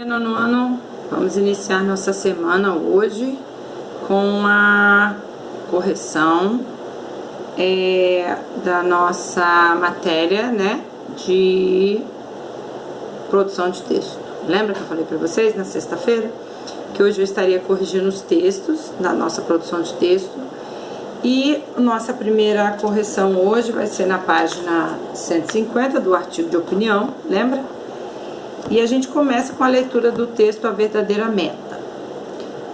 Nono ano, vamos iniciar nossa semana hoje com a correção da nossa matéria, né, de produção de texto. Lembra que eu falei para vocês na sexta-feira que hoje eu estaria corrigindo os textos da nossa produção de texto, e nossa primeira correção hoje vai ser na página 150 do artigo de opinião, lembra? E a gente começa com a leitura do texto A Verdadeira Meta.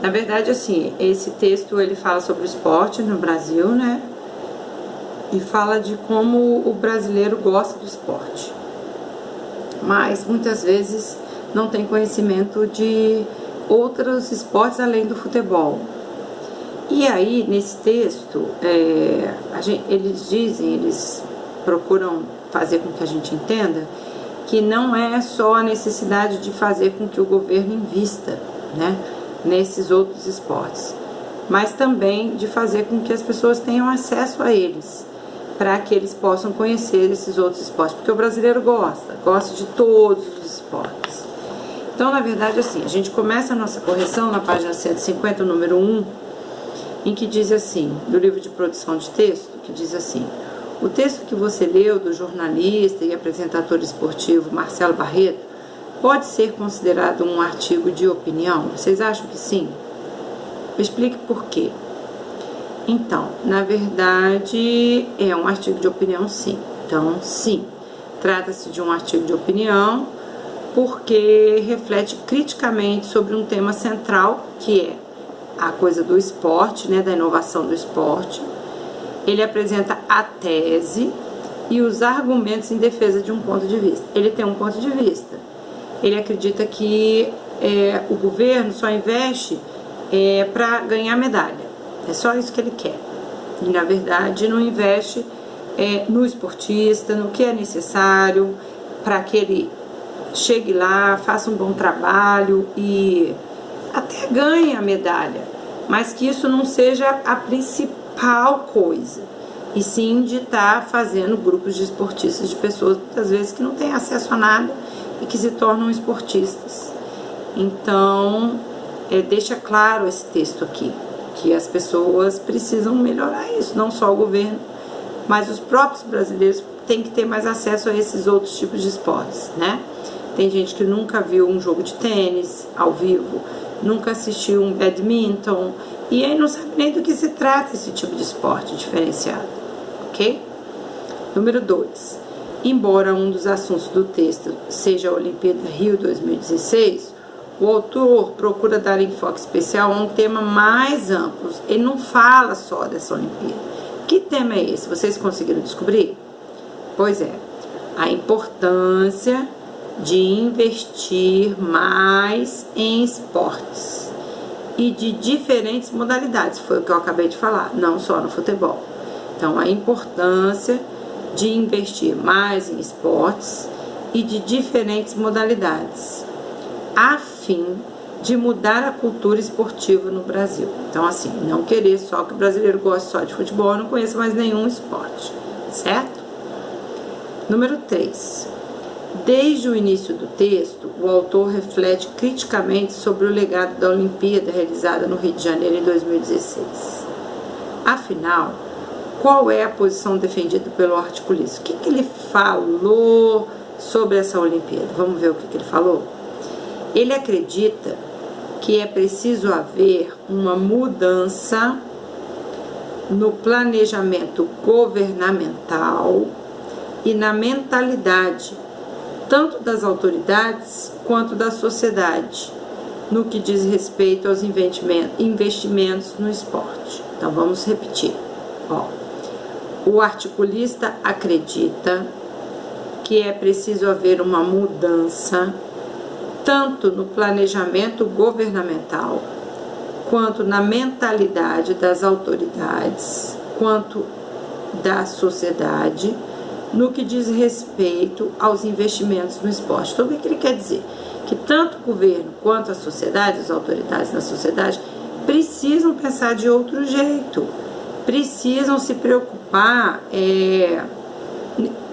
Na verdade, assim, esse texto ele fala sobre o esporte no Brasil, né? E fala de como o brasileiro gosta do esporte. Mas muitas vezes não tem conhecimento de outros esportes além do futebol. E aí, nesse texto, eles procuram fazer com que a gente entenda que não é só a necessidade de fazer com que o governo invista, né, nesses outros esportes, mas também de fazer com que as pessoas tenham acesso a eles, para que eles possam conhecer esses outros esportes, porque o brasileiro gosta de todos os esportes. Então, na verdade, assim, a gente começa a nossa correção na página 150, número 1, em que diz assim, do livro de produção de texto, que diz assim: o texto que você leu do jornalista e apresentador esportivo Marcelo Barreto pode ser considerado um artigo de opinião? Vocês acham que sim? Explique por quê. Então, na verdade, é um artigo de opinião, sim. Então, sim, trata-se de um artigo de opinião porque reflete criticamente sobre um tema central, que é a coisa do esporte, né, da inovação do esporte. Ele apresenta a tese e os argumentos em defesa de um ponto de vista. Ele tem um ponto de vista. Ele acredita que o governo só investe para ganhar medalha. É só isso que ele quer. E, na verdade, não investe no esportista, no que é necessário para que ele chegue lá, faça um bom trabalho e até ganhe a medalha. Mas que isso não seja a principal coisa, e sim de estar fazendo grupos de esportistas, de pessoas muitas vezes que não têm acesso a nada e que se tornam esportistas. Então, deixa claro esse texto aqui, que as pessoas precisam melhorar isso, não só o governo, mas os próprios brasileiros têm que ter mais acesso a esses outros tipos de esportes, né? Tem gente que nunca viu um jogo de tênis ao vivo, nunca assistiu um badminton, e aí não sabe nem do que se trata esse tipo de esporte diferenciado, ok? Número 2. Embora um dos assuntos do texto seja a Olimpíada Rio 2016, o autor procura dar enfoque especial a um tema mais amplo. Ele não fala só dessa Olimpíada. Que tema é esse? Vocês conseguiram descobrir? Pois é, a importância de investir mais em esportes e de diferentes modalidades, foi o que eu acabei de falar, não só no futebol. Então, a importância de investir mais em esportes e de diferentes modalidades, a fim de mudar a cultura esportiva no Brasil. Então, assim, não querer só que o brasileiro goste só de futebol, não conheça mais nenhum esporte, certo? Número 3. Desde o início do texto, o autor reflete criticamente sobre o legado da Olimpíada realizada no Rio de Janeiro em 2016. Afinal, qual é a posição defendida pelo articulista? O que ele falou sobre essa Olimpíada? Vamos ver o que ele falou? Ele acredita que é preciso haver uma mudança no planejamento governamental e na mentalidade tanto das autoridades quanto da sociedade, no que diz respeito aos investimentos no esporte. Então, vamos repetir. O articulista acredita que é preciso haver uma mudança tanto no planejamento governamental, quanto na mentalidade das autoridades, quanto da sociedade, no que diz respeito aos investimentos no esporte. Então, o que ele quer dizer? Que tanto o governo quanto a sociedade, as autoridades da sociedade, precisam pensar de outro jeito, precisam se preocupar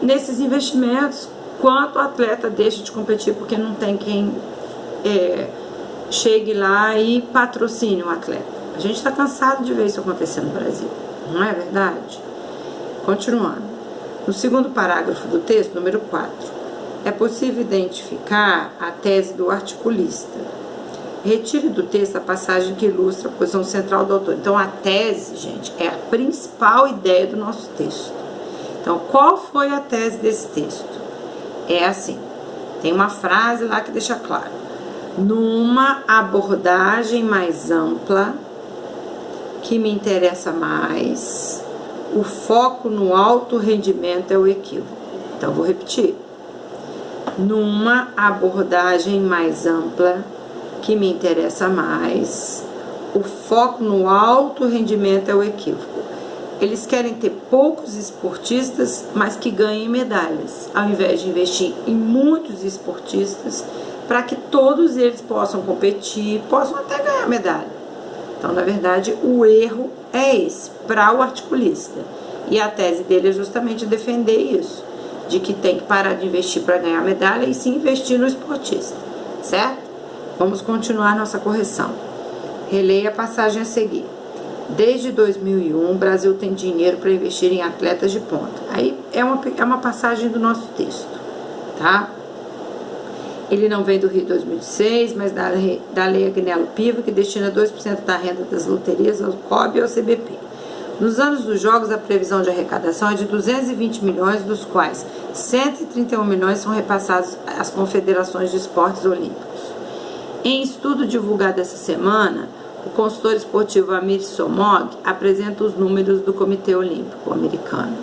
nesses investimentos, quanto o atleta deixa de competir porque não tem quem chegue lá e patrocine um atleta. A gente está cansado de ver isso acontecer no Brasil, não é verdade? Continuando. No segundo parágrafo do texto, número 4, é possível identificar a tese do articulista. Retire do texto a passagem que ilustra a posição central do autor. Então, a tese, gente, é a principal ideia do nosso texto. Então, qual foi a tese desse texto? É assim, tem uma frase lá que deixa claro. Numa abordagem mais ampla, que me interessa mais, o foco no alto rendimento é o equívoco. Então, vou repetir. Numa abordagem mais ampla, que me interessa mais, o foco no alto rendimento é o equívoco. Eles querem ter poucos esportistas, mas que ganhem medalhas, ao invés de investir em muitos esportistas, para que todos eles possam competir, possam até ganhar medalha. Então, na verdade, o erro é esse, para o articulista. E a tese dele é justamente defender isso, de que tem que parar de investir para ganhar medalha e sim investir no esportista, certo? Vamos continuar nossa correção. Releia a passagem a seguir. Desde 2001, o Brasil tem dinheiro para investir em atletas de ponta. Aí é uma passagem do nosso texto, tá? Ele não vem do Rio 2006, mas da Lei Agnello Piva, que destina 2% da renda das loterias ao COB e ao CBP. Nos anos dos Jogos, a previsão de arrecadação é de 220 milhões, dos quais 131 milhões são repassados às confederações de esportes olímpicos. Em estudo divulgado essa semana, o consultor esportivo Amir Somog apresenta os números do Comitê Olímpico Americano.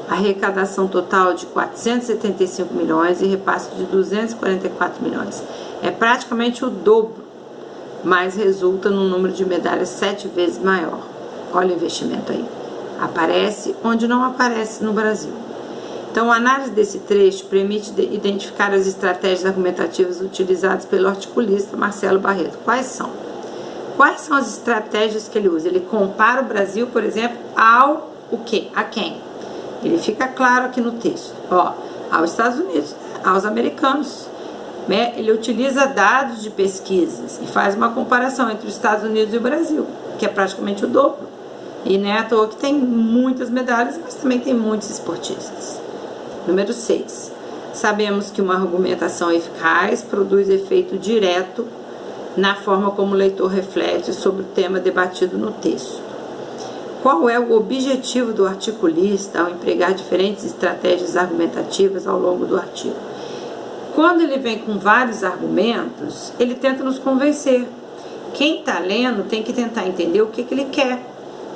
A arrecadação total de 475 milhões e repasse de 244 milhões. É praticamente o dobro, mas resulta num número de medalhas 7 vezes maior. Olha o investimento aí. Aparece onde não aparece no Brasil. Então, a análise desse trecho permite identificar as estratégias argumentativas utilizadas pelo articulista Marcelo Barreto. Quais são? Quais são as estratégias que ele usa? Ele compara o Brasil, por exemplo, ao o quê? A quem? Ele fica claro aqui no texto. Ó, aos Estados Unidos, aos americanos. Né? Ele utiliza dados de pesquisas e faz uma comparação entre os Estados Unidos e o Brasil, que é praticamente o dobro. E não é à toa que tem muitas medalhas, mas também tem muitos esportistas. Número 6. Sabemos que uma argumentação eficaz produz efeito direto na forma como o leitor reflete sobre o tema debatido no texto. Qual é o objetivo do articulista ao empregar diferentes estratégias argumentativas ao longo do artigo? Quando ele vem com vários argumentos, ele tenta nos convencer. Quem está lendo tem que tentar entender o que ele quer.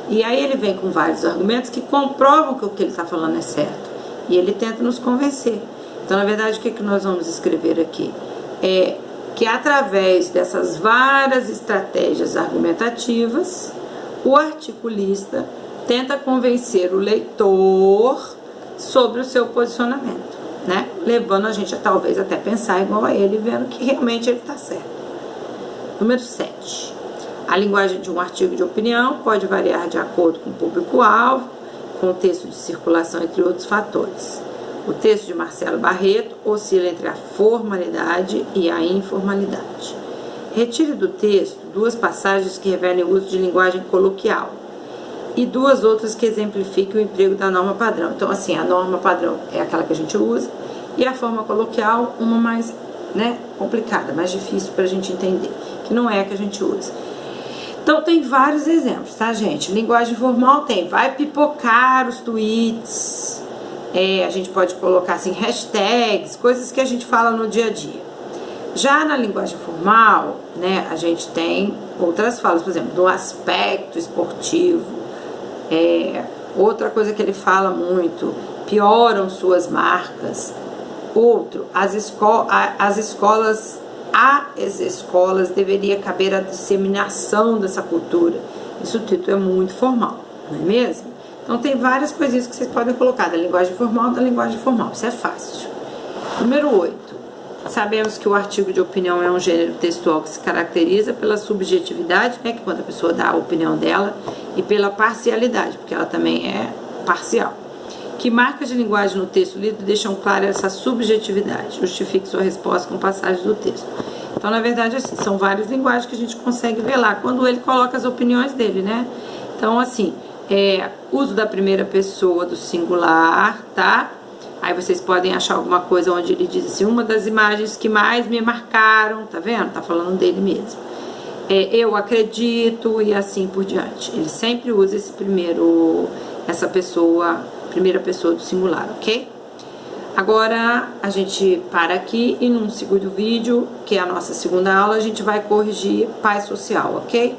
E aí ele vem com vários argumentos que comprovam que o que ele está falando é certo. E ele tenta nos convencer. Então, na verdade, o que nós vamos escrever aqui? É que através dessas várias estratégias argumentativas, o articulista tenta convencer o leitor sobre o seu posicionamento, né? Levando a gente a talvez até pensar igual a ele, vendo que realmente ele está certo. Número 7. A linguagem de um artigo de opinião pode variar de acordo com o público-alvo, contexto de circulação, entre outros fatores. O texto de Marcelo Barreto oscila entre a formalidade e a informalidade. Retire do texto 2 passagens que revelem o uso de linguagem coloquial e 2 outras que exemplifiquem o emprego da norma padrão. Então, assim, a norma padrão é aquela que a gente usa e a forma coloquial, uma mais, né, complicada, mais difícil para a gente entender, que não é a que a gente usa. Então, tem vários exemplos, tá, gente? Linguagem formal tem, vai pipocar os tweets, a gente pode colocar, assim, hashtags, coisas que a gente fala no dia a dia. Já na linguagem formal, né, a gente tem outras falas, por exemplo, do aspecto esportivo. Outra coisa que ele fala muito, pioram suas marcas. Outro, as escolas deveria caber a disseminação dessa cultura. Isso tudo é muito formal, não é mesmo? Então tem várias coisinhas que vocês podem colocar da linguagem formal da linguagem formal, isso é fácil. Número 8. Sabemos que o artigo de opinião é um gênero textual que se caracteriza pela subjetividade, né, que quando a pessoa dá a opinião dela, e pela parcialidade, porque ela também é parcial. Que marcas de linguagem no texto lido deixam clara essa subjetividade? Justifique sua resposta com passagens do texto. Então, na verdade, assim, são várias linguagens que a gente consegue ver lá, quando ele coloca as opiniões dele, né? Então, assim, uso da primeira pessoa do singular, tá? Aí vocês podem achar alguma coisa onde ele diz assim, uma das imagens que mais me marcaram, tá vendo? Tá falando dele mesmo. Eu acredito e assim por diante. Ele sempre usa primeira pessoa do singular, ok? Agora a gente para aqui e num segundo vídeo, que é a nossa segunda aula, a gente vai corrigir paz social, ok?